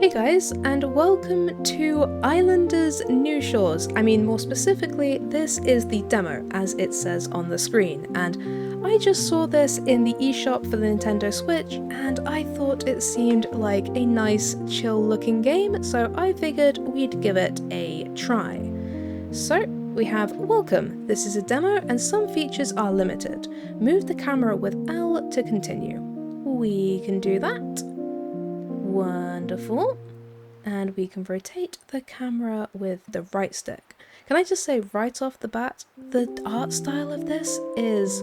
Hey guys, and welcome to Islanders New Shores. More specifically, this is the demo, as it says on the screen, and I just saw this in the eShop for the Nintendo Switch, and I thought it seemed like a nice, chill-looking game, so I figured we'd give it a try. So, we have Welcome. This is a demo, and some features are limited. Move the camera with L to continue. We can do that. Wonderful. And we can rotate the camera with the right stick. Can I just say right off the bat, the art style of this is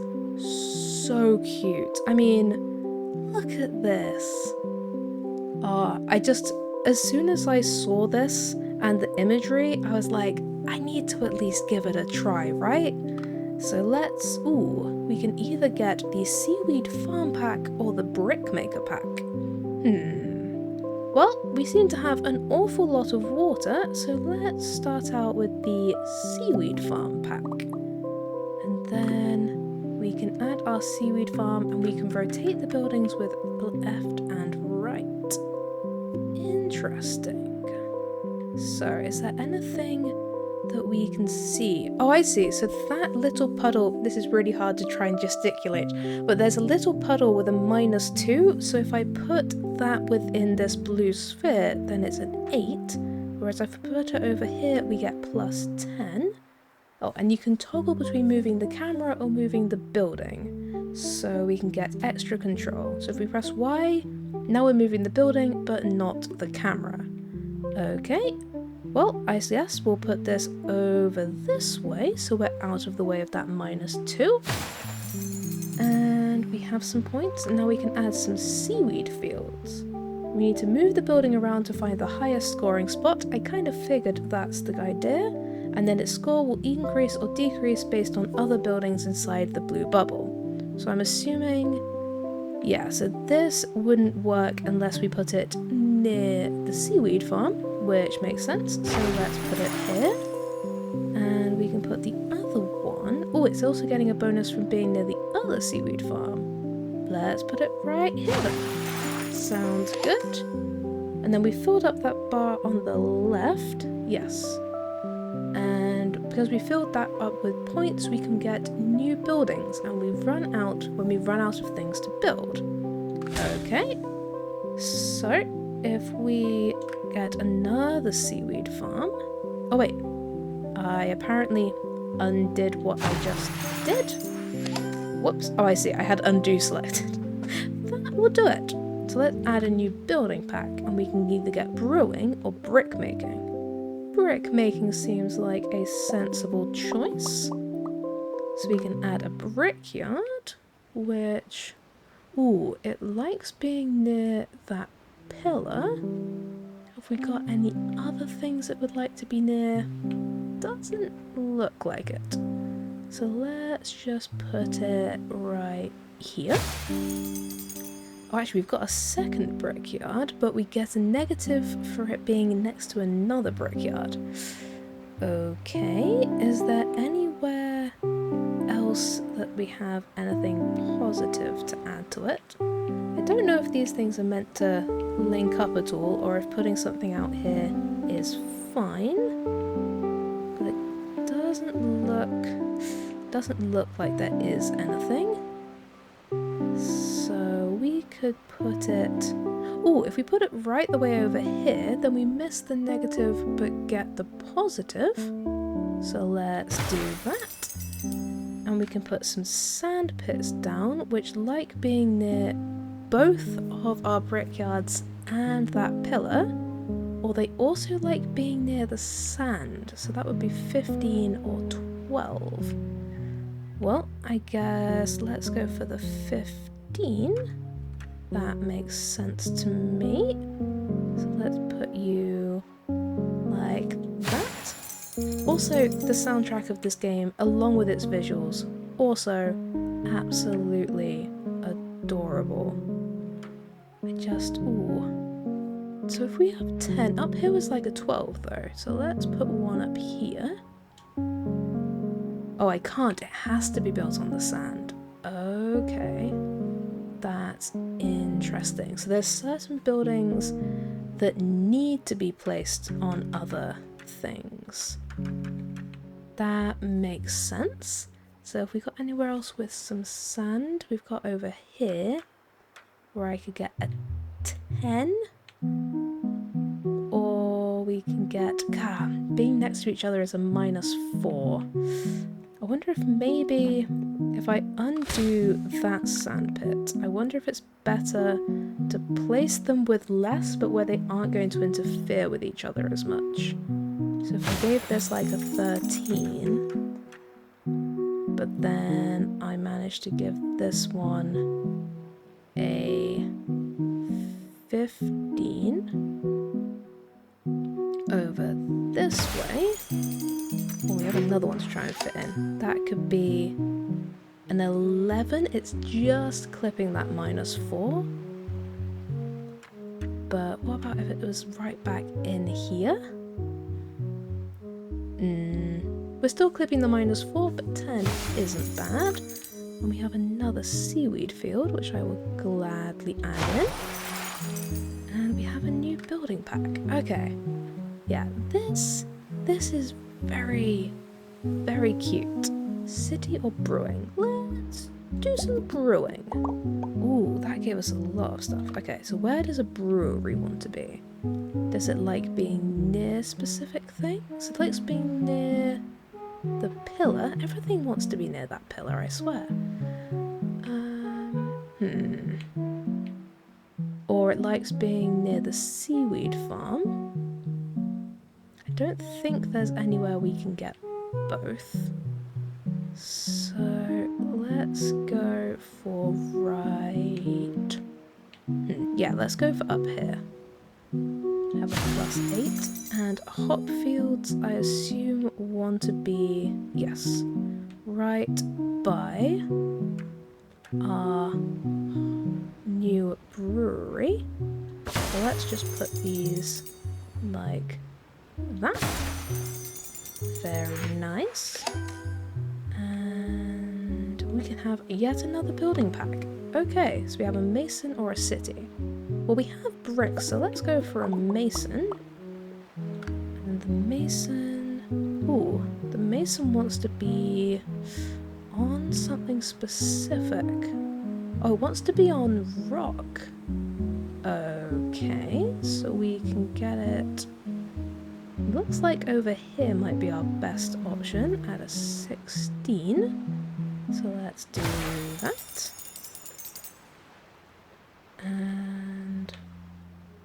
so cute. Look at this. As soon as I saw this and the imagery, I was like, I need to at least give it a try, right? So we can either get the seaweed farm pack or the brick maker pack. Well, we seem to have an awful lot of water, so let's start out with the seaweed farm pack. And then we can add our seaweed farm and we can rotate the buildings with left and right. Interesting. So, is there anything that we can see? Oh, I see. So that little puddle, this is really hard to try and gesticulate, but there's a little puddle with a -2, so if I put that within this blue sphere, then it's an 8, whereas if I put it over here, we get +10. Oh, and you can toggle between moving the camera or moving the building, so we can get extra control. So if we press Y, now we're moving the building, but not the camera. Okay. Well, I guess we'll put this over this way, so we're out of the way of that -2. And we have some points, and now we can add some seaweed fields. We need to move the building around to find the highest scoring spot. I kind of figured that's the idea. And then its score will increase or decrease based on other buildings inside the blue bubble. So I'm assuming... yeah, so this wouldn't work unless we put it near the seaweed farm, which makes sense, so let's put it here. And we can put the other one... oh, it's also getting a bonus from being near the other seaweed farm. Let's put it right here. Sounds good. And then we filled up that bar on the left. Yes. And because we filled that up with points, we can get new buildings, and we run out when we run out of things to build. Okay. So, if we get another seaweed farm... oh wait, I apparently undid what I just did. Whoops, oh I see, I had undo selected. That will do it. So let's add a new building pack, and we can either get brewing or brick making. Brick making seems like a sensible choice. So we can add a brickyard, which... ooh, it likes being near that pillar. Have we got any other things it would like to be near? Doesn't look like it. So let's just put it right here. Oh, actually, we've got a second brickyard, but we get a negative for it being next to another brickyard. Okay, is there anywhere else that we have anything positive to add to it? I don't know if these things are meant to link up at all, or if putting something out here is fine. But it doesn't look like there is anything. So we could put it... oh, if we put it right the way over here, then we miss the negative but get the positive. So let's do that. And we can put some sand pits down, which like being near both of our brickyards and that pillar, or they also like being near the sand, so that would be 15 or 12. Well, I guess let's go for the 15. That makes sense to me. So let's put you like that. Also, the soundtrack of this game, along with its visuals, also absolutely adorable. Ooh. So if we have 10, up here was like a 12 though, so let's put one up here. Oh, I can't, it has to be built on the sand. Okay. That's interesting. So there's certain buildings that need to be placed on other things. That makes sense. So if we got anywhere else with some sand, we've got over here where I could get a 10. Or we can get, being next to each other is a -4. I wonder if maybe if I undo that sandpit, I wonder if it's better to place them with less, but where they aren't going to interfere with each other as much. So if I gave this like a 13, but then I managed to give this one a 15 over this way. Oh, we have another one to try and fit in. That could be an 11. It's just clipping that -4. But what about if it was right back in here? We're still clipping the -4, but 10 isn't bad. And we have another seaweed field, which I will gladly add in. And we have a new building pack. Okay. Yeah, this is very, very cute. City or brewing? Let's do some brewing. Ooh, that gave us a lot of stuff. Okay, so where does a brewery want to be? Does it like being near specific things? It likes being near the pillar. Everything wants to be near that pillar, I swear. Or it likes being near the seaweed farm. I don't think there's anywhere we can get both. So let's go for right. Yeah, let's go for up here. Have a +8. And hop fields, I assume, want to be, yes, right by our new brewery. So let's just put these like that. Very nice. And we can have yet another building pack. Okay, so we have a mason or a city. Well, we have bricks, so let's go for a mason. And the mason... Ooh, the mason wants to be on something specific. Oh, it wants to be on rock. Okay, so we can get it... Looks like over here might be our best option at a 16. So let's do that. And...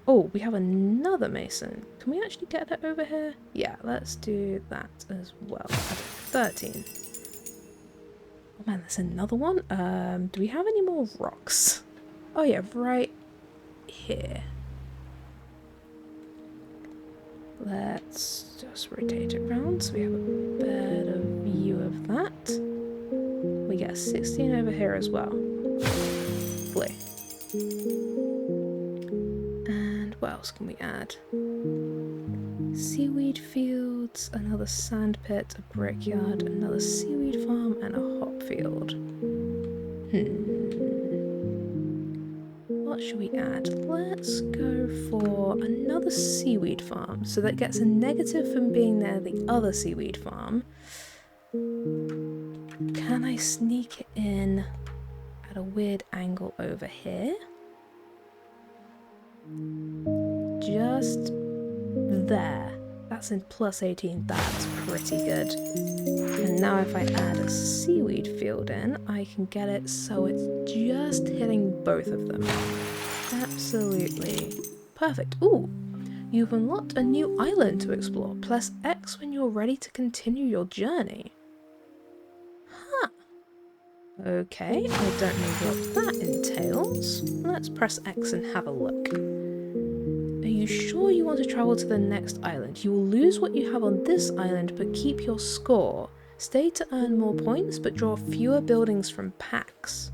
oh, we have another mason. Can we actually get it over here? Yeah, let's do that as well. 13. Oh man, there's another one. Do we have any more rocks? Oh yeah, right here. Let's just rotate it around so we have a better view of that. We get a 16 over here as well. Lovely. And what else can we add? Seaweed fields, another sand pit, a brickyard, another seaweed farm, and a hop field. What should we add? Let's go for another seaweed farm. So that gets a negative from being near the other seaweed farm. Can I sneak it in at a weird angle over here? Just there. That's in +18. That's pretty good. And now if I add a seaweed field in, I can get it so it's just hitting both of them. Absolutely perfect. Ooh, you've unlocked a new island to explore. Press X when you're ready to continue your journey. Huh. Okay, I don't know what that entails. Let's press X and have a look. Are you sure you want to travel to the next island? You will lose what you have on this island, but keep your score. Stay to earn more points, but draw fewer buildings from packs.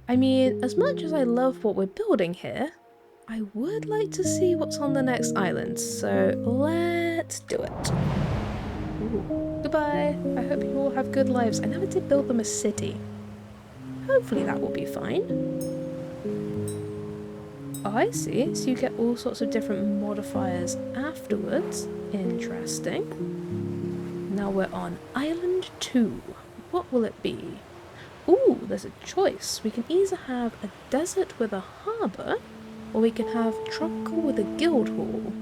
I mean, as much as I love what we're building here, I would like to see what's on the next island, so let's do it. Ooh. Goodbye. I hope you all have good lives. I never did build them a city. Hopefully that will be fine. I see. So you get all sorts of different modifiers afterwards. Interesting. Now we're on Island 2. What will it be? Ooh, there's a choice. We can either have a desert with a harbour, or we can have tropical with a guild hall.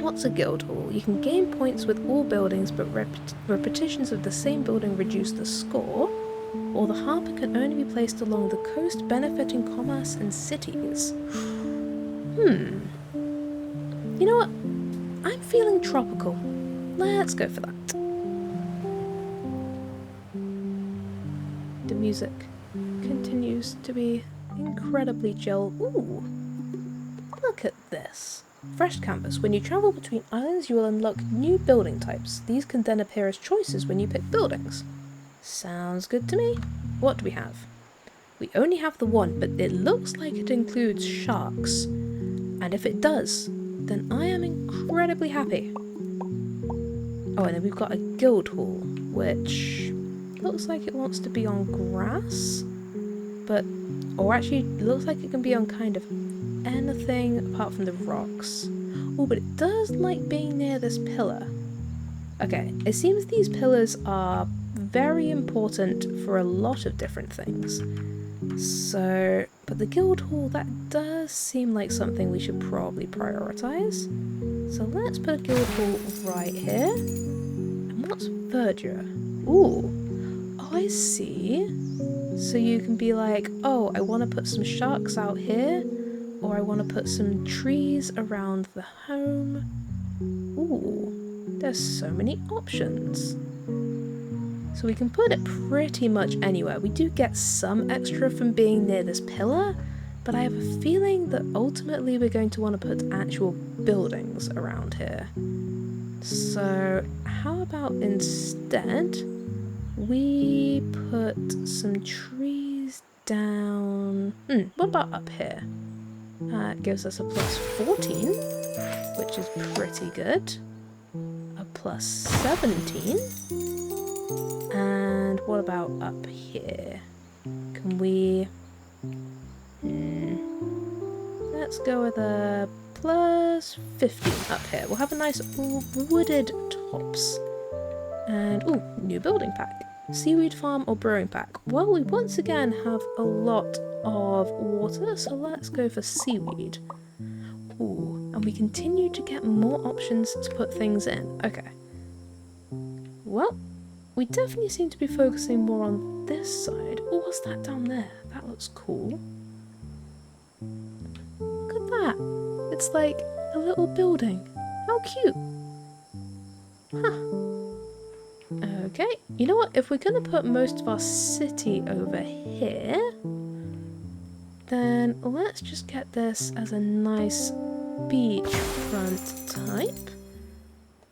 What's a guild hall? You can gain points with all buildings, but repetitions of the same building reduce the score. Or the harbour can only be placed along the coast, benefiting commerce and cities. You know what? I'm feeling tropical. Let's go for that. The music continues to be incredibly chill. Ooh, look at this. Fresh canvas. When you travel between islands, you will unlock new building types. These can then appear as choices when you pick buildings. Sounds good to me. What do we have? We only have the one, but it looks like it includes sharks. And if it does, then I am incredibly happy. Oh, and then we've got a guild hall, which looks like it wants to be on grass, or actually looks like it can be on kind of anything apart from the rocks. Oh, but it does like being near this pillar. Okay, it seems these pillars are very important for a lot of different things. So, but the guild hall, that does seem like something we should probably prioritise. So let's put a guild hall right here. And what's verdure? Ooh. Oh, I see. So you can be like, oh, I want to put some sharks out here, or I want to put some trees around the home. Ooh, there's so many options. So we can put it pretty much anywhere. We do get some extra from being near this pillar, but I have a feeling that ultimately we're going to want to put actual buildings around here. So how about instead we put some trees down... what about up here? It gives us a plus 14, which is pretty good. A plus 17. And what about up here? Can we... let's go with a plus 15 up here. We'll have a nice wooded tops. And, ooh, new building pack. Seaweed farm or brewing pack? Well, we once again have a lot of water, so let's go for seaweed. Ooh, and we continue to get more options to put things in. Okay. Well, we definitely seem to be focusing more on this side. Oh, what's that down there? That looks cool. Look at that. It's like a little building. How cute. Huh. Okay, you know what? If we're going to put most of our city over here, then let's just get this as a nice beachfront type.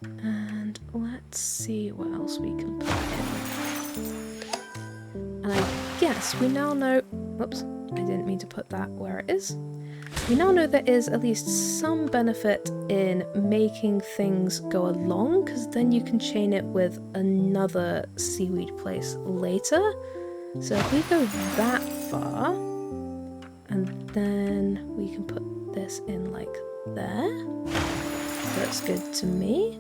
And let's see what else we can put in. And I guess we now know... Oops, I didn't mean to put that where it is. We now know there is at least some benefit in making things go along, because then you can chain it with another seaweed place later. So if we go that far, and then we can put this in like there. Looks good to me.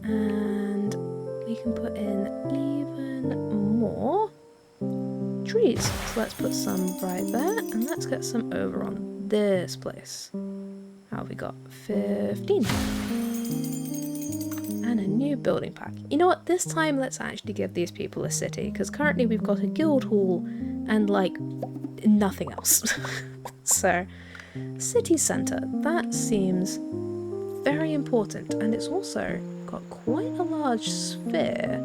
And we can put in even more trees. So let's put some right there, and let's get some over on this place. How have we got? 15. And a new building pack. You know what? This time let's actually give these people a city, because currently we've got a guild hall and like nothing else. So, city centre. That seems very important, and it's also got quite a large sphere.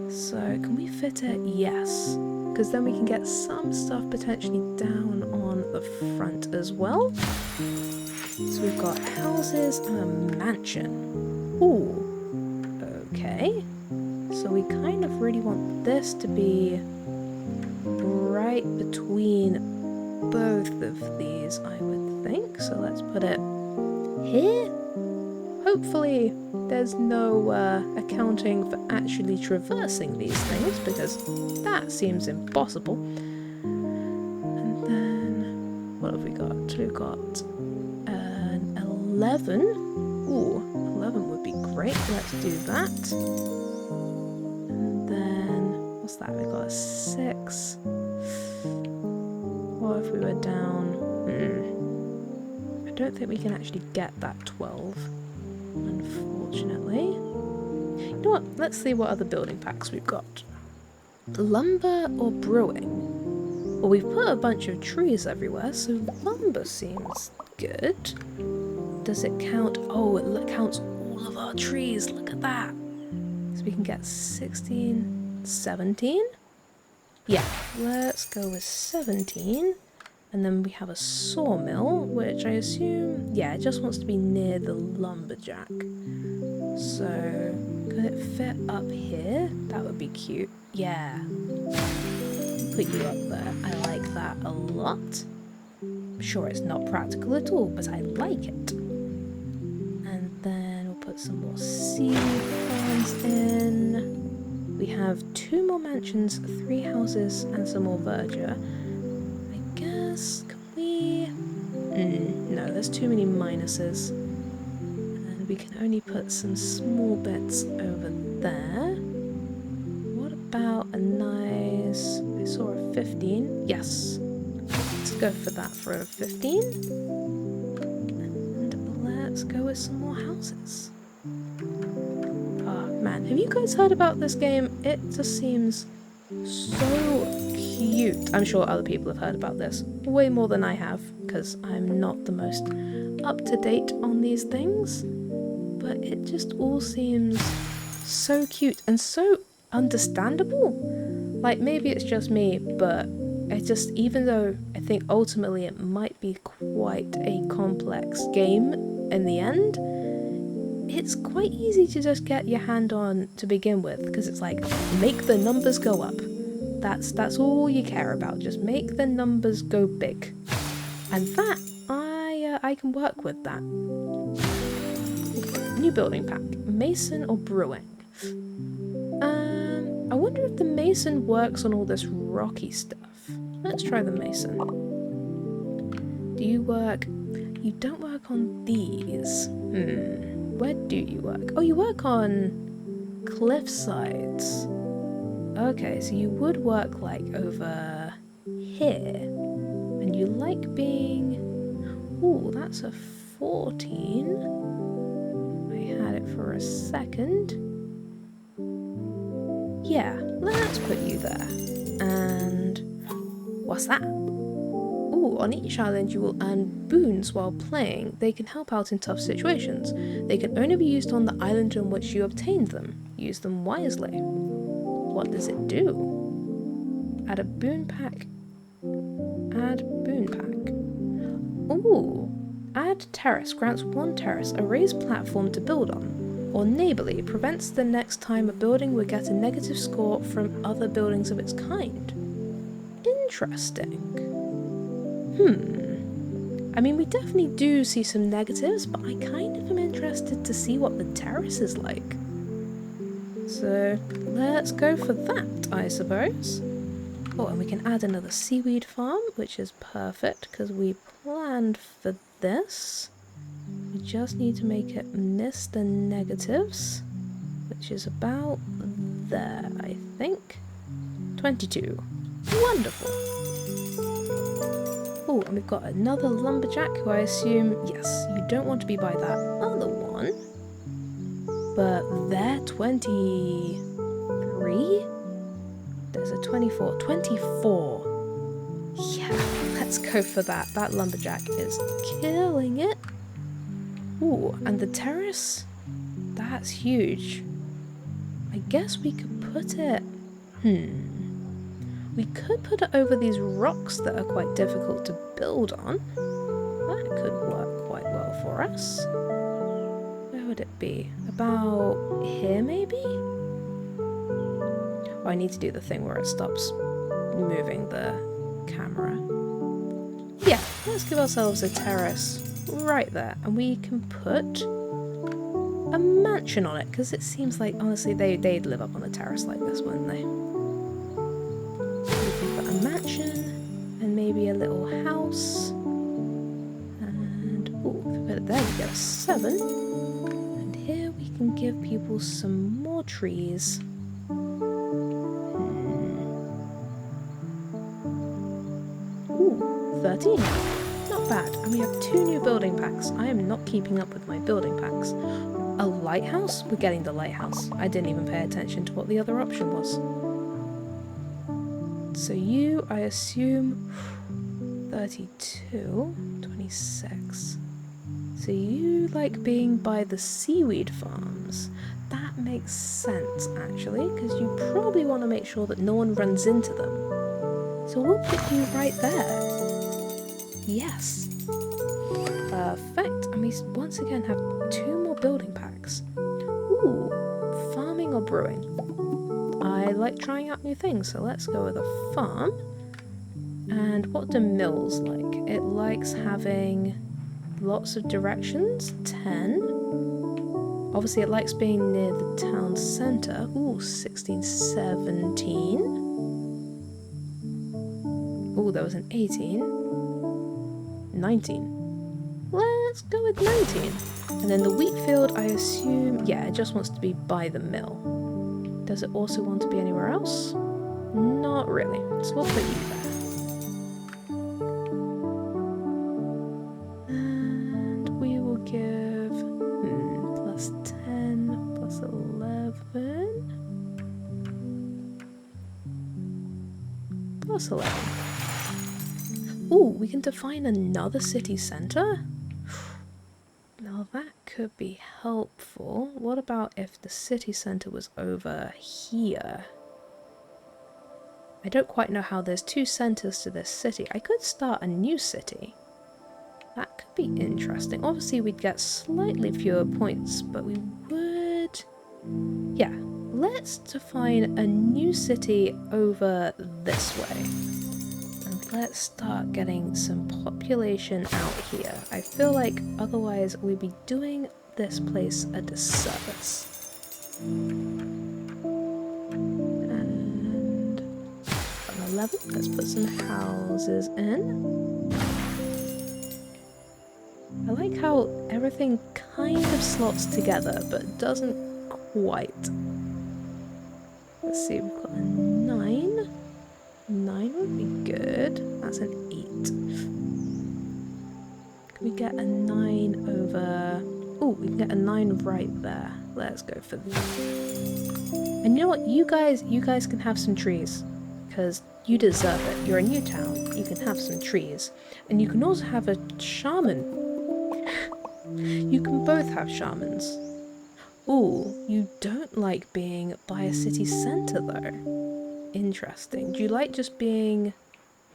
So can we fit it? Yes. Because then we can get some stuff potentially down on the front as well. So we've got houses and a mansion. Ooh. Okay. So we kind of really want this to be right between both of these, I would think. So let's put it here. Hopefully there's no accounting for actually traversing these things, because that seems impossible. And then, what have have we got? We've got an 11. Ooh, 11 would be great. Let's do that. And then, what's that? We've got a 6. What if we were down? I don't think we can actually get that 12, unfortunately. You know what? Let's see what other building packs we've got. Lumber or brewing? Well, we've put a bunch of trees everywhere, so lumber seems good. Does it count? Oh, it counts all of our trees. Look at that. So we can get 16, 17? Yeah, let's go with 17. And then we have a sawmill, which I assume, yeah, it just wants to be near the lumberjack. So, could it fit up here? That would be cute. Yeah. Put you up there. I like that a lot. I'm sure it's not practical at all, but I like it. And then we'll put some more seed farms in. We have 2 more mansions, 3 houses, and some more verdure. Can we... no, there's too many minuses. And we can only put some small bits over there. What about a nice... I saw a 15. Yes. Let's go for that for a 15. And let's go with some more houses. Oh, man. Have you guys heard about this game? It just seems so cute. I'm sure other people have heard about this way more than I have, because I'm not the most up to date on these things, but it just all seems so cute and so understandable. Like, maybe it's just me, but it just, even though I think ultimately it might be quite a complex game in the end, it's quite easy to just get your hand on to begin with, because it's like, make the numbers go up. That's all you care about. Just make the numbers go big, and that I can work with that. New building pack: mason or brewing. I wonder if the mason works on all this rocky stuff. Let's try the mason. Do you work? You don't work on these. Where do you work? Oh, you work on cliff sides. Okay, so you would work like over here, and you like being... Ooh, that's a 14. I had it for a second. Yeah, let's put you there. And what's that? Ooh, on each island you will earn boons while playing. They can help out in tough situations. They can only be used on the island on which you obtained them. Use them wisely. What does it do? Add a boon pack. Add boon pack. Ooh. Add terrace. Grants 1 terrace, a raised platform to build on. Or neighbourly. Prevents the next time a building will get a negative score from other buildings of its kind. Interesting. I mean, we definitely do see some negatives, but I kind of am interested to see what the terrace is like. So let's go for that, I suppose. Oh, and we can add another seaweed farm, which is perfect because we planned for this. We just need to make it miss the negatives, which is about there, I think. 22. Wonderful. Oh, and we've got another lumberjack who I assume, yes, you don't want to be by that other one. But they're 23? There's a 24. 24! Yeah, let's go for that. That lumberjack is killing it. Ooh, and the terrace? That's huge. I guess we could put it... We could put it over these rocks that are quite difficult to build on. That could work quite well for us. Where would it be? About here, maybe? Oh, I need to do the thing where it stops moving the camera. Yeah, let's give ourselves a terrace right there. And we can put a mansion on it, because it seems like, honestly, they'd live up on a terrace like this, wouldn't they? We can put a mansion and maybe a little house there we go, 7. And here we can give people some more trees. Ooh, 13. Not bad. And we have 2 new building packs. I am not keeping up with my building packs. A lighthouse? We're getting the lighthouse. I didn't even pay attention to what the other option was. So you, I assume, 32, 26. So you like being by the seaweed farms. That makes sense, actually, because you probably want to make sure that no one runs into them. So we'll put you right there. Yes. Perfect. And we once again have 2 more building packs. Ooh, farming or brewing? I like trying out new things, so let's go with a farm. And what do mills like? It likes having lots of directions, 10. Obviously it likes being near the town centre. Ooh, 16, 17. Ooh, there was an 18. 19. Let's go with 19. And then the wheat field, I assume, yeah, it just wants to be by the mill. Does it also want to be anywhere else? Not really. So we'll put you there. And we will give plus 10, plus 11, plus 11. Ooh, we can define another city centre? Now that could be helpful. What about if the city centre was over here? I don't quite know how there's 2 centres to this city. I could start a new city. That could be interesting. Obviously we'd get slightly fewer points, but we would... Yeah, let's define a new city over this way. Let's start getting some population out here. I feel like otherwise we'd be doing this place a disservice. And 11, let's put some houses in. I like how everything kind of slots together, but doesn't quite. Let's see, we've got a 9. 9 would be good. That's an 8. Can we get a 9 over... Oh, we can get a 9 right there. Let's go for that. And you know what? You guys can have some trees. Because you deserve it. You're a new town. You can have some trees. And you can also have a shaman. You can both have shamans. Ooh, you don't like being by a city centre though. Interesting. Do you like just being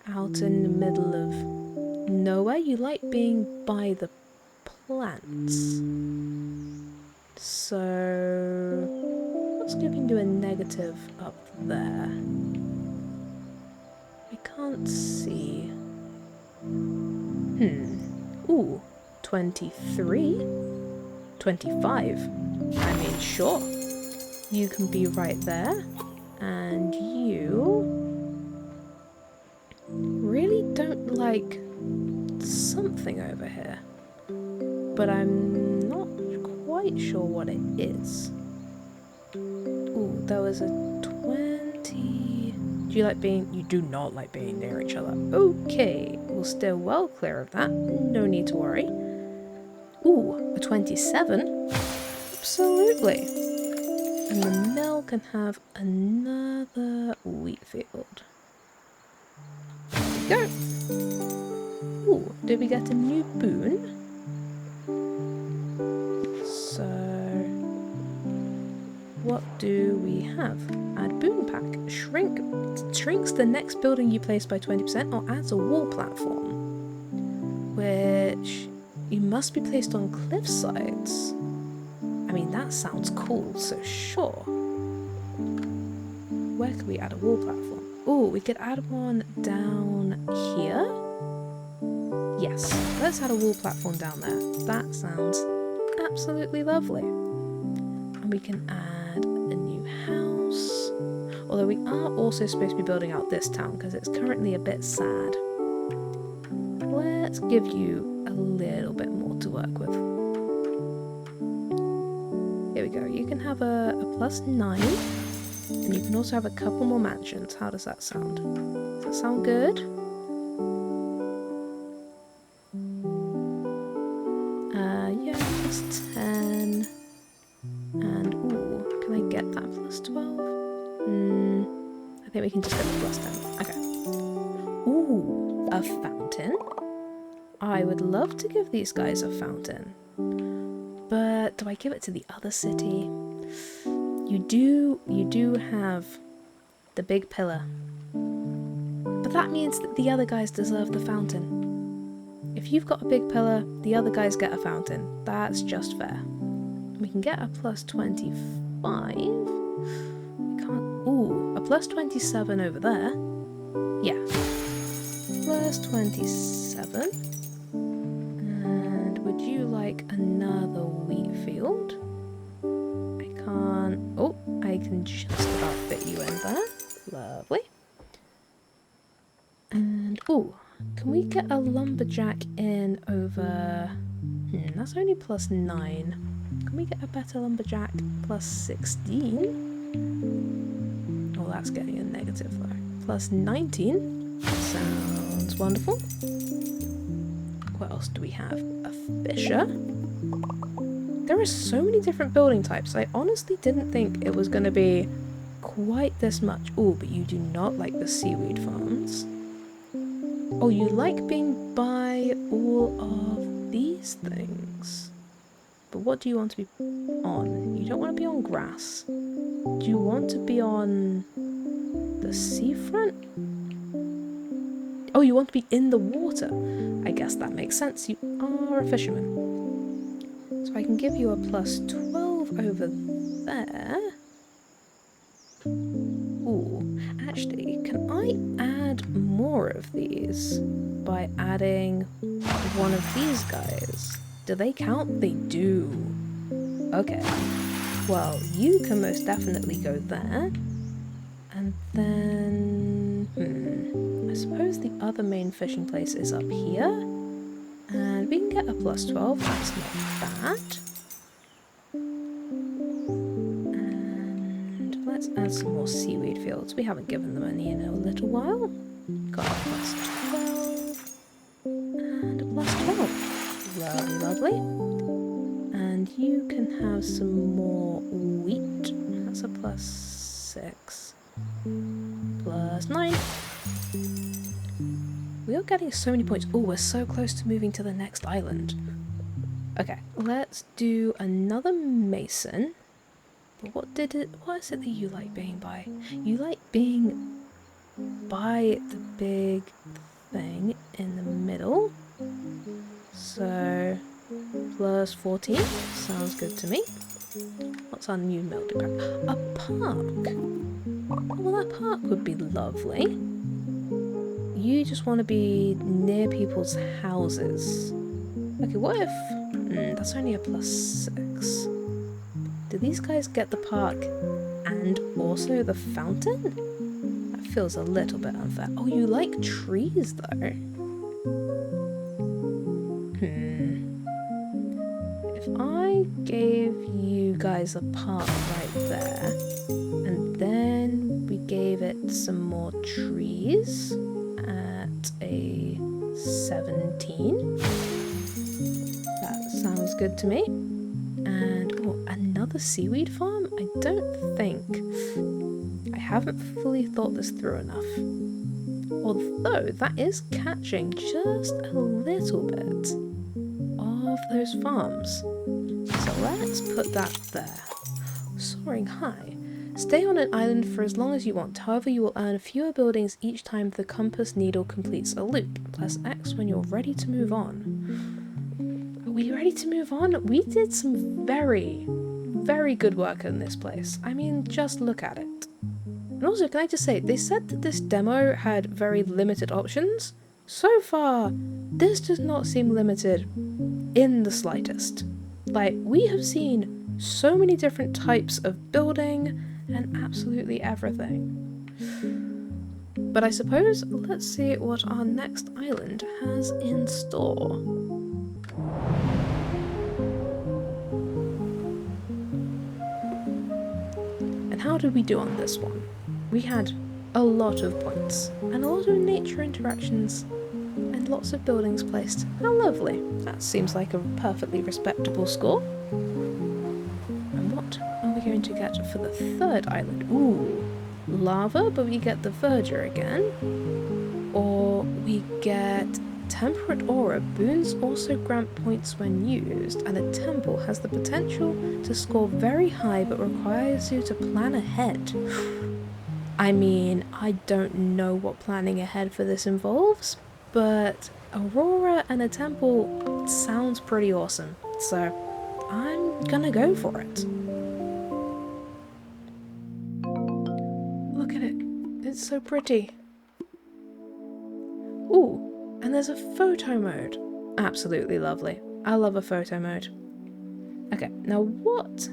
out in the middle of nowhere? You like being by the plants. So let's give you a negative up there. I can't see. Ooh, 23? 25? I mean, sure. You can be right there. And you really don't like something over here, but I'm not quite sure what it is. Ooh, there was a 20. Do you like being... You do not like being near each other. Okay, we'll steer well clear of that. No need to worry. Ooh, a 27? Absolutely. And the mill can have another wheat field. There we go. Ooh, did we get a new boon? So, what do we have? Add boon pack. Shrinks the next building you place by 20% or adds a wall platform. Which you must be placed on cliff sides. I mean, that sounds cool, so sure. Where could we add a wall platform? Oh, we could add one down here? Yes, let's add a wall platform down there. That sounds absolutely lovely. And we can add a new house. Although we are also supposed to be building out this town because it's currently a bit sad. Let's give you a little bit more more to work with. Here we go. You can have a +9, and you can also have a couple more mansions. How does that sound? Does that sound good? Yeah, +10. And, ooh, can I get that +12? I think we can just get the +10. Okay. Ooh, a fountain. I would love to give these guys a fountain. But do I give it to the other city? You do have the big pillar. But that means that the other guys deserve the fountain. If you've got a big pillar, the other guys get a fountain. That's just fair. We can get a +25. We can't... Ooh, a +27 over there. Yeah. +27. And would you like another wheat field? I can't... Oh, I can just about fit you in there. Lovely. And, ooh, can we get a lumberjack in over... that's only +9. Can we get a better lumberjack? +16? Oh, that's getting a negative though. +19? Sounds wonderful. What else do we have? A fisher? There are so many different building types. I honestly didn't think it was going to be quite this much. Oh, but you do not like the seaweed farms. Oh, you like being by all of these things. But what do you want to be on? You don't want to be on grass. Do you want to be on the seafront? Oh, you want to be in the water. I guess that makes sense. You are a fisherman. So I can give you a +12 over there. Ooh, actually, can I add more of these by adding one of these guys? Do they count? They do. Okay. Well, you can most definitely go there. And then... I suppose the other main fishing place is up here. And we can get a +12. That's not bad. And let's add some more seaweed fields. We haven't given them any in a little while. Got a +12. And a +12. Lovely, lovely. And you can have some more wheat. That's a +6. +9. We are getting so many points. Oh, we're so close to moving to the next island. Okay, let's do another mason. But what is it that you like being by? You like being by the big thing in the middle. So, +14 sounds good to me. What's our new mildew pack? A park! Well, that park would be lovely. You just want to be near people's houses. Okay, what if... that's only a +6. Do these guys get the park and also the fountain? That feels a little bit unfair. Oh, you like trees though. If I gave you guys a park right there, and then we gave it some more trees at a 17, that sounds good to me. And another seaweed farm? I don't think. I haven't fully thought this through enough. Although that is catching just a little bit of those farms. So let's put that there. Soaring high. Stay on an island for as long as you want. However, you will earn fewer buildings each time the compass needle completes a loop. Plus X when you're ready to move on. Are we ready to move on? We did some very, very good work in this place. I mean, just look at it. And also, can I just say, they said that this demo had very limited options. So far, this does not seem limited in the slightest. Like, we have seen so many different types of building and absolutely everything. But I suppose let's see what our next island has in store. how did we do on this one? We had a lot of points, and a lot of nature interactions, and lots of buildings placed. How lovely. That seems like a perfectly respectable score. And what are we going to get for the third island? Ooh, lava, but we get the verdure again. Or we get temperate aura. Boons also grant points when used, and a temple has the potential to score very high but requires you to plan ahead. I mean, I don't know what planning ahead for this involves, but Aurora and a temple sounds pretty awesome, so I'm gonna go for it. Look at it, it's so pretty. Ooh, and there's a photo mode. Absolutely lovely. I love a photo mode. Okay, now what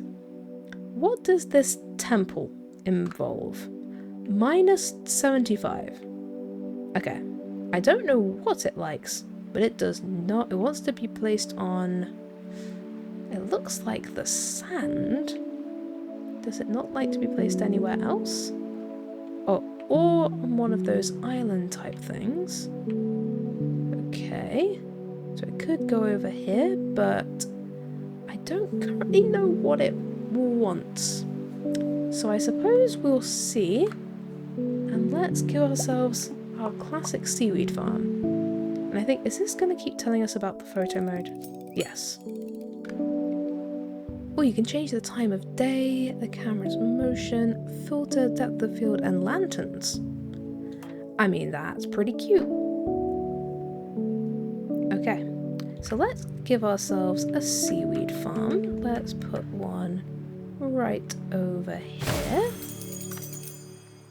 does this temple involve? -75. Okay, I don't know what it likes, but it does not. It wants to be placed on, it looks like the sand. Does it not like to be placed anywhere else? Oh, or on one of those island type things. Okay, so it could go over here, but I don't currently know what it wants. So I suppose we'll see. And let's give ourselves our classic seaweed farm. And I think, is this going to keep telling us about the photo mode? Yes. Oh, you can change the time of day, the camera's motion, filter, depth of field, and lanterns. I mean, that's pretty cute. Okay, so let's give ourselves a seaweed farm. Let's put one right over here.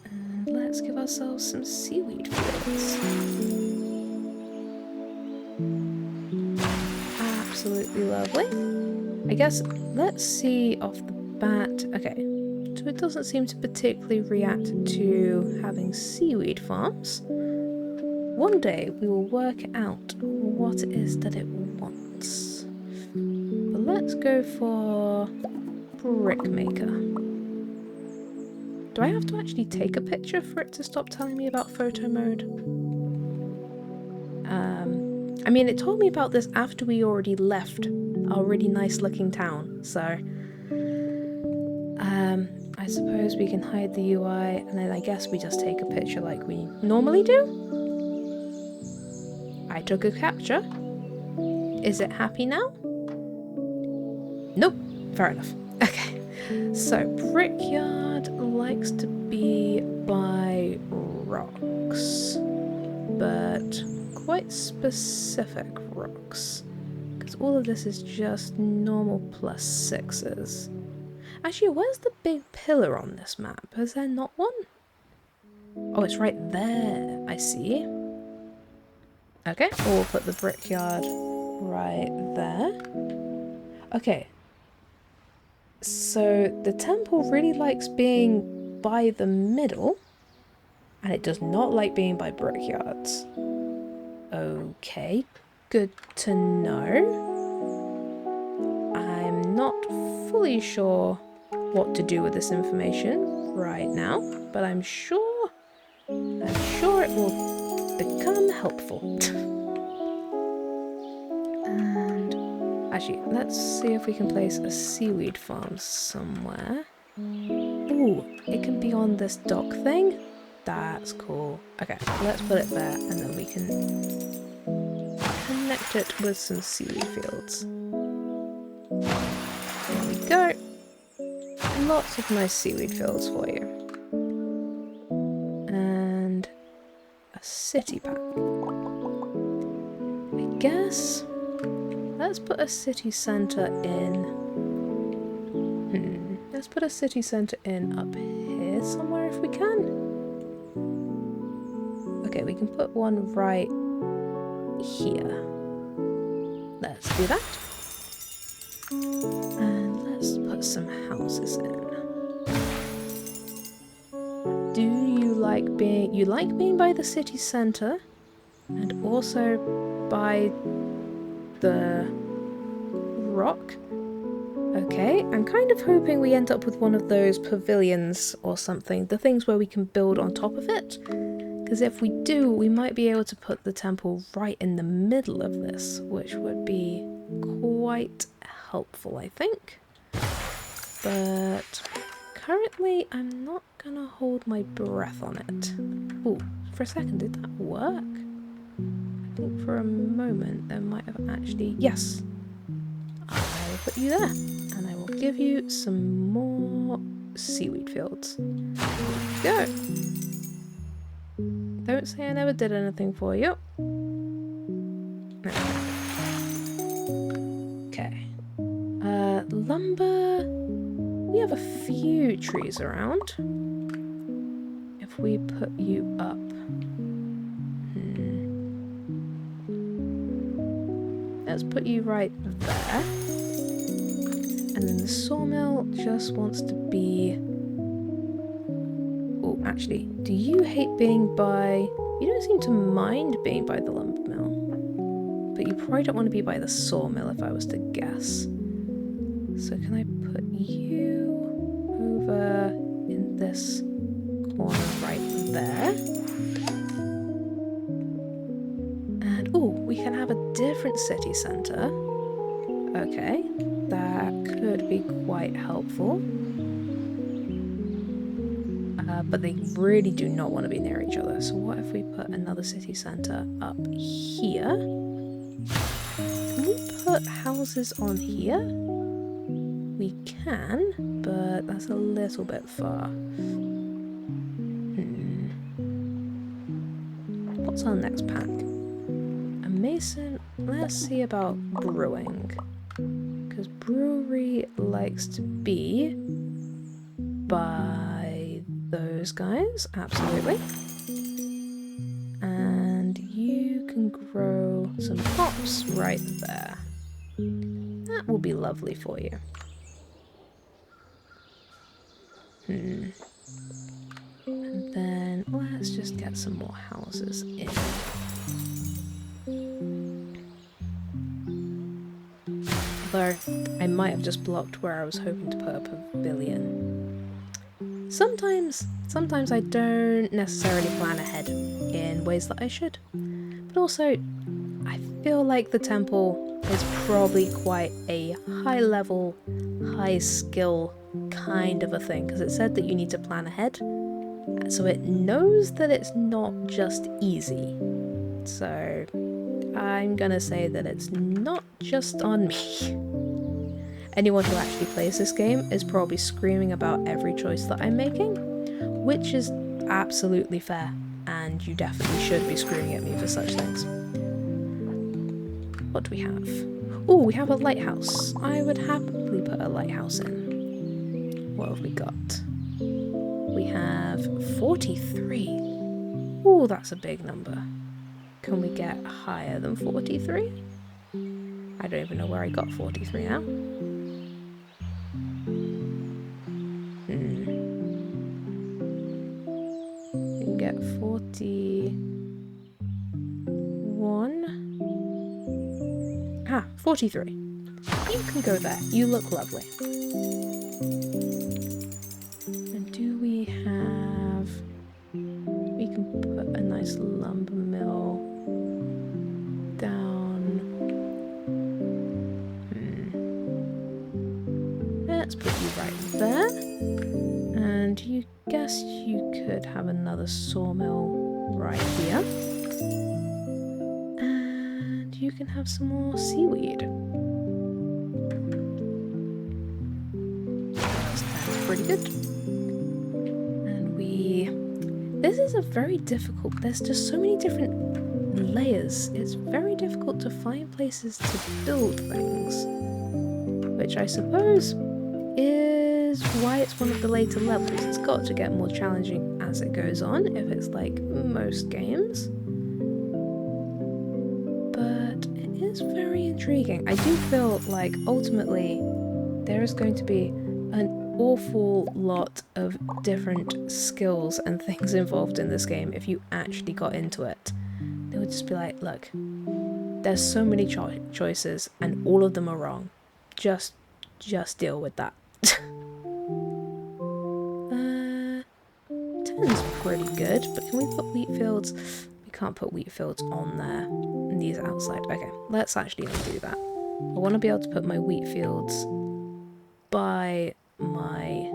And let's give ourselves some seaweed fields. Absolutely lovely. I guess let's see off the bat. Okay, so it doesn't seem to particularly react to having seaweed farms. One day we will work out what it is that it wants. But let's go for brickmaker. Do I have to actually take a picture for it to stop telling me about photo mode? I mean, it told me about this after we already left our really nice looking town, so I suppose we can hide the UI, and then I guess we just take a picture like we normally do? I took a capture. Is it happy now? Nope. Fair enough. Okay. So, Brickyard likes to be by rocks, but quite specific rocks, because all of this is just normal +6s. Actually, where's the big pillar on this map? Is there not one? Oh, it's right there. I see. Okay, we'll put the brickyard right there. Okay. So the temple really likes being by the middle, and it does not like being by brickyards. Okay, good to know. I'm not fully sure what to do with this information right now, but I'm sure it will become helpful. And actually, let's see if we can place a seaweed farm somewhere. Ooh, it can be on this dock thing. That's cool. Okay, let's put it there, and then we can connect it with some seaweed fields. There we go. Lots of nice seaweed fields for you. And a city pack. I guess let's put a city centre in. Let's put a city centre in up here somewhere if we can. Okay, we can put one right here. Let's do that. And let's put some houses in. Do you like being by the city centre and also by the rock? Okay, I'm kind of hoping we end up with one of those pavilions or something, the things where we can build on top of it. Because if we do, we might be able to put the temple right in the middle of this, which would be quite helpful, I think. But currently, I'm not gonna hold my breath on it. Ooh, for a second, did that work? I think for a moment there might have actually... Yes! I will put you there, and I will give you some more seaweed fields. There we go! Don't say I never did anything for you. Okay. Lumber... We have a few trees around. If we put you up... Let's put you right there. And then the sawmill just wants to be... Oh, actually, do you hate being by... You don't seem to mind being by the lumber mill. But you probably don't want to be by the sawmill if I was to guess. So can I put you over in this corner right there? And, oh, we can have a different city centre. Okay, that could be quite helpful. But they really do not want to be near each other. So what if we put another city centre up here? Can we put houses on here? We can, but that's a little bit far. What's our next pack? A mason. Let's see about brewing. Because brewery likes to be by those guys, absolutely. And you can grow some hops right there. That will be lovely for you. And then let's just get some more houses in. Although I might have just blocked where I was hoping to put a pavilion. Sometimes I don't necessarily plan ahead in ways that I should. But also, I feel like the temple is probably quite a high level, high skill kind of a thing, because it said that you need to plan ahead. So it knows that it's not just easy. So I'm gonna say that it's not just on me. Anyone who actually plays this game is probably screaming about every choice that I'm making, which is absolutely fair, and you definitely should be screaming at me for such things. What do we have? Oh, we have a lighthouse. I would happily put a lighthouse in. What have we got? We have 43. Oh, that's a big number. Can we get higher than 43? I don't even know where I got 43 now. We can get 41. Ah, 43. You can go there. You look lovely. And do we have... We can put a nice lumber mill down. Let's put you right there. And you guess you could have another sawmill right here. And you can have some more seaweed. That's pretty good. And this is a very difficult... There's just so many different layers. It's very difficult to find places to build things. Which I suppose is why it's one of the later levels. It's got to get more challenging as it goes on, if it's like most games. But it is very intriguing. I do feel like ultimately there is going to be an awful lot of different skills and things involved in this game if you actually got into it. They would just be like, look, there's so many choices and all of them are wrong. Just just deal with that. 10's pretty good, but can we put wheat fields? We can't put wheat fields on there. And these are outside. Okay, let's actually not do that. I want to be able to put my wheat fields by my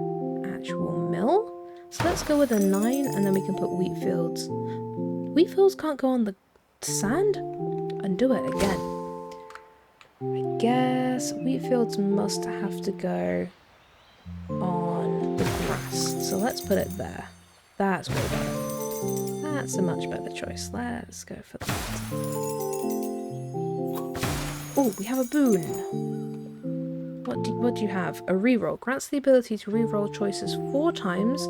actual mill. So let's go with a 9, and then we can put wheat fields. Wheat fields can't go on the sand? And do it again. I guess wheat fields must have to go on the grass. So let's put it there. That's way better. That's a much better choice. Let's go for that. Oh, we have a boon. What do you have? A reroll. Grants the ability to reroll choices 4 times.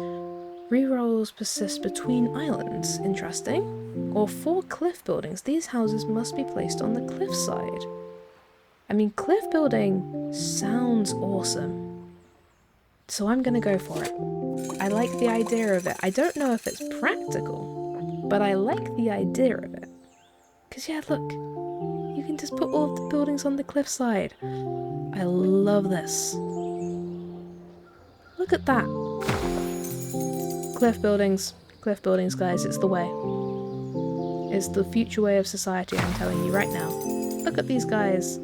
Rerolls persist between islands. Interesting. Or 4 cliff buildings. These houses must be placed on the cliffside. I mean, cliff building sounds awesome. So I'm gonna go for it. I like the idea of it. I don't know if it's practical, but I like the idea of it. Because yeah, look. You can just put all of the buildings on the cliffside. I love this. Look at that. Cliff buildings, guys, it's the way. It's the future way of society, I'm telling you right now. Look at these guys.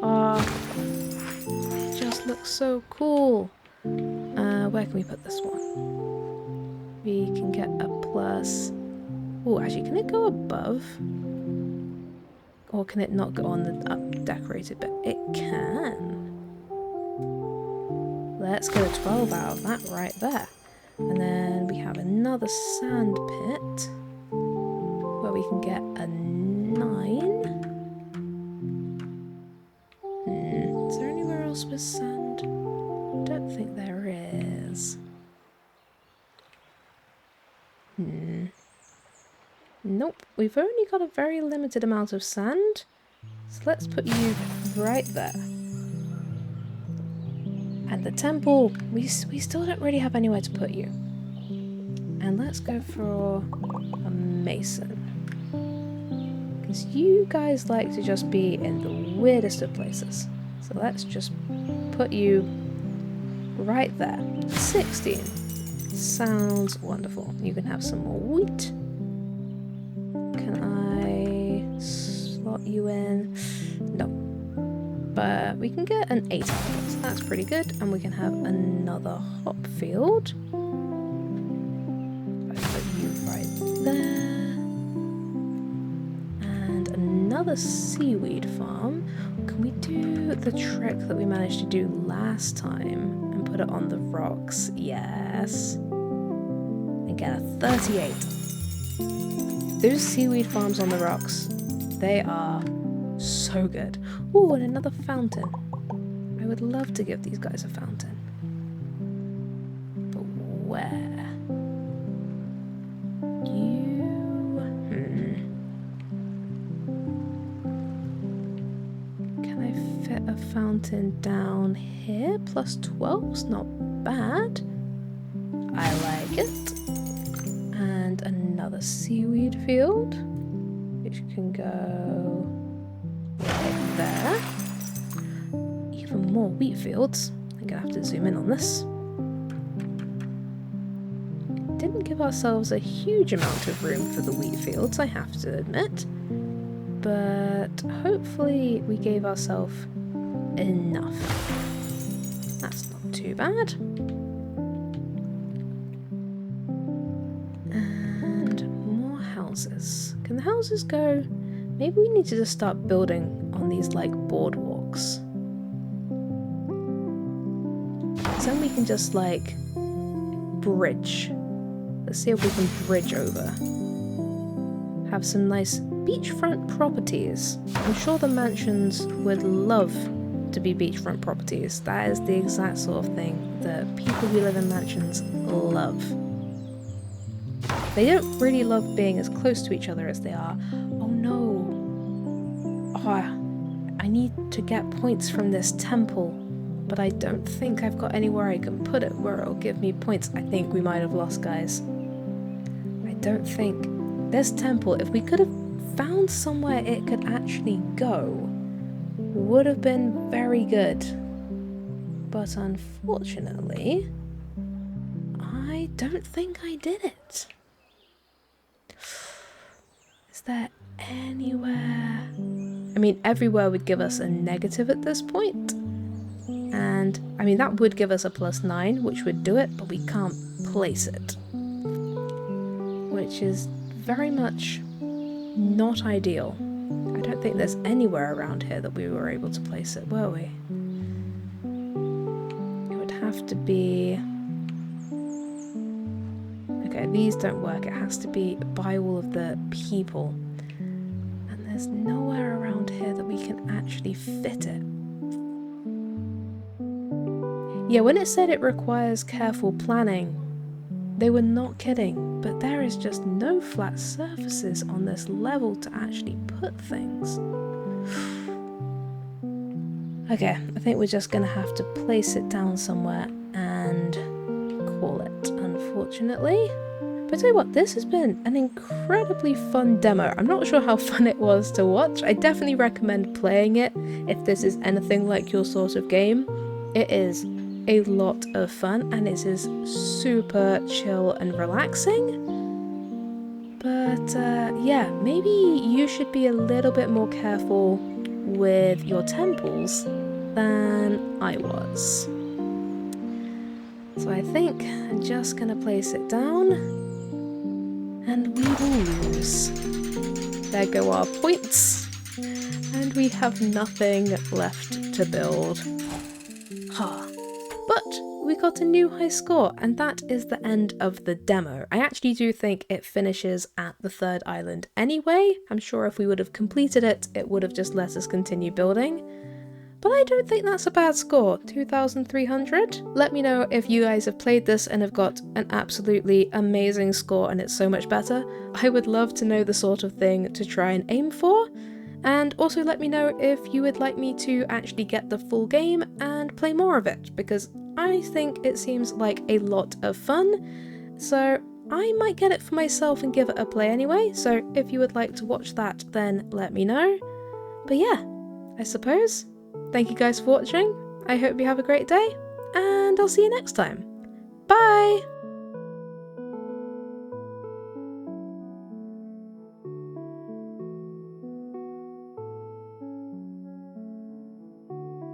Ah, it just looks so cool. Where can we put this one? We can get a plus. Oh, actually, can it go above? Or can it not go on the decorated bit? It can. Let's get a 12 out of that right there. And then we have another sand pit where we can get a 9. Is there anywhere else with sand? Don't think there is. Nope, we've only got a very limited amount of sand. So let's put you right there. And the temple, we still don't really have anywhere to put you. And let's go for a mason. Because you guys like to just be in the weirdest of places. So let's just put you right there. 16. Sounds wonderful. You can have some more wheat. Can I slot you in? No. But we can get an 8 out of it, so that's pretty good. And we can have another hop field. I put you right there. And another seaweed farm. Can we do the trick that we managed to do last time and put it on the rocks? Yes. And get a 38. Those seaweed farms on the rocks, they are so good. Oh, and another fountain. I would love to give these guys a fountain. But where? Can I fit a fountain down here? Plus 12's not bad. I like it. And another seaweed field, which can go right there. Even more wheat fields. I'm gonna have to zoom in on this. Didn't give ourselves a huge amount of room for the wheat fields, I have to admit. But hopefully we gave ourselves enough. That's not too bad. Can the houses go? Maybe we need to just start building on these like boardwalks. So then we can just like bridge. Let's see if we can bridge over. Have some nice beachfront properties. I'm sure the mansions would love to be beachfront properties. That is the exact sort of thing that people who live in mansions love. They don't really love being as close to each other as they are. Oh no. Oh, I need to get points from this temple, but I don't think I've got anywhere I can put it where it'll give me points. I think we might have lost, guys. I don't think. This temple, if we could have found somewhere it could actually go, would have been very good. But unfortunately, I don't think I did it. Is there anywhere? I mean, everywhere would give us a negative at this point. And, I mean, that would give us a +9, which would do it, but we can't place it. Which is very much not ideal. I don't think there's anywhere around here that we were able to place it, were we? It would have to be... Okay, these don't work. It has to be by all of the people. And there's nowhere around here that we can actually fit it. Yeah, when it said it requires careful planning, they were not kidding, but there is just no flat surfaces on this level to actually put things. Okay, I think we're just gonna have to place it down somewhere and call it, unfortunately. But tell you what, this has been an incredibly fun demo. I'm not sure how fun it was to watch. I definitely recommend playing it if this is anything like your sort of game. It is a lot of fun and it is super chill and relaxing. But yeah, maybe you should be a little bit more careful with your temples than I was. So I think I'm just gonna place it down and we will lose. There go our points and we have nothing left to build. Ha. But we got a new high score, and that is the end of the demo. I actually do think it finishes at the 3rd island anyway. I'm sure if we would have completed it, it would have just let us continue building. But I don't think that's a bad score, 2,300. Let me know if you guys have played this and have got an absolutely amazing score and it's so much better. I would love to know the sort of thing to try and aim for. And also let me know if you would like me to actually get the full game and play more of it, because I think it seems like a lot of fun. So I might get it for myself and give it a play anyway, so if you would like to watch that, then let me know. But yeah, I suppose. Thank you guys for watching. I hope you have a great day, and I'll see you next time. Bye!